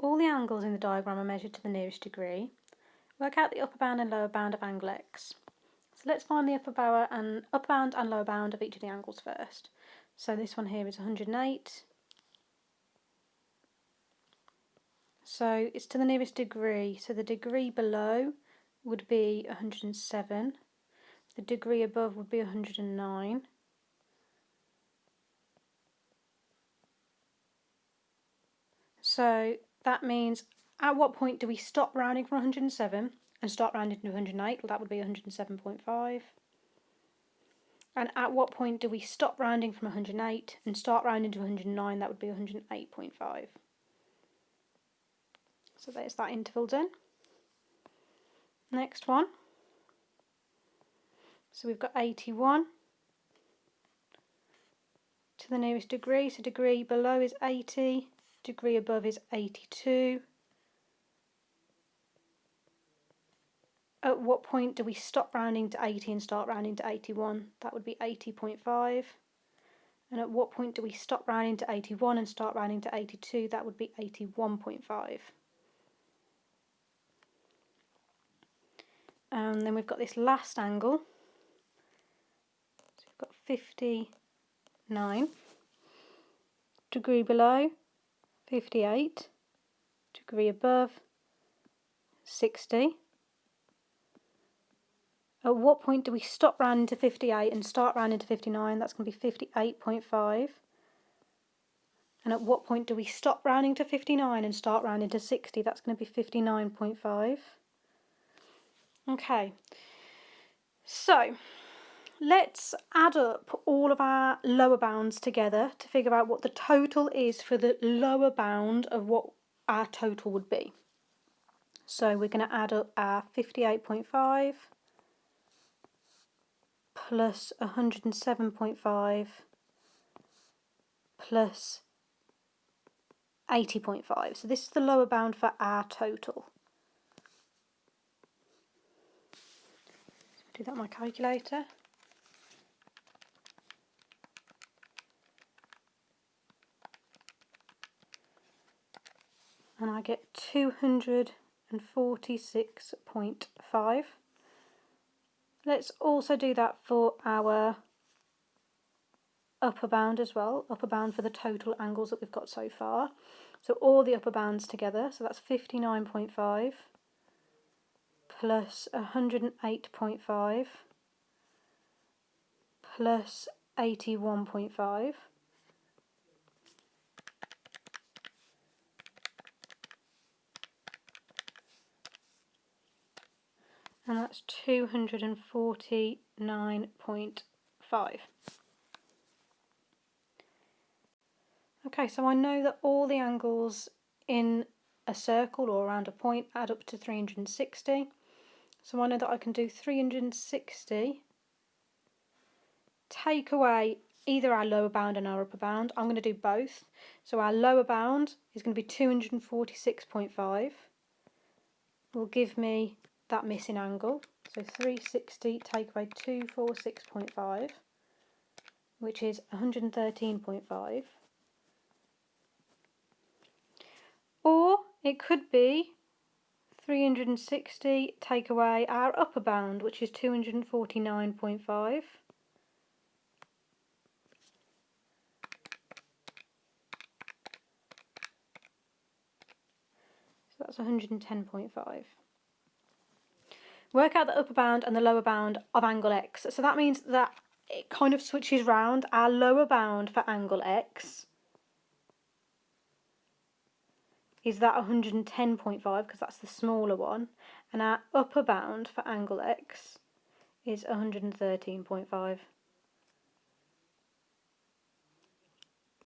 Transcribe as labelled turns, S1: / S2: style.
S1: all the angles in the diagram are measured to the nearest degree. Work out the upper bound and lower bound of angle x. So let's find the upper bound and lower bound of each of the angles first. So this one here is 108. So it's to the nearest degree. So the degree below would be 107. The degree above would be 109. So that means at what point do we stop rounding from 107 and start rounding to 108? Well, that would be 107.5. And at what point do we stop rounding from 108 and start rounding to 109? That would be 108.5. So there's that interval done. Next one. So we've got 81 to the nearest degree. So degree below is 80, degree above is 82. At what point do we stop rounding to 80 and start rounding to 81? That would be 80.5. And at what point do we stop rounding to 81 and start rounding to 82? That would be 81.5. And then we've got this last angle. So we've got 59. Degree below, 58. Degree above, 60. At what point do we stop rounding to 58 and start rounding to 59? That's going to be 58.5. And at what point do we stop rounding to 59 and start rounding to 60? That's going to be 59.5. Okay, so let's add up all of our lower bounds together to figure out what the total is for the lower bound of what our total would be. So we're going to add up our 58.5 plus 107.5 plus 80.5. So this is the lower bound for our total. So do that on my calculator. And I get 246.5. Let's also do that for our upper bound as well, upper bound for the total angles that we've got so far. So all the upper bounds together, so that's 59.5 plus 108.5 plus 81.5. And that's 249.5. Okay, so I know that all the angles in a circle or around a point add up to 360. So I know that I can do 360, take away either our lower bound and our upper bound. I'm going to do both. So our lower bound is going to be 246.5. Will give me that missing angle. So 360 take away 246.5, which is 113.5. Or it could be 360 take away our upper bound, which is 249.5. So that's 110.5. Work out the upper bound and the lower bound of angle x. So that means that it kind of switches round. Our lower bound for angle x is that 110.5 because that's the smaller one, and our upper bound for angle x is 113.5.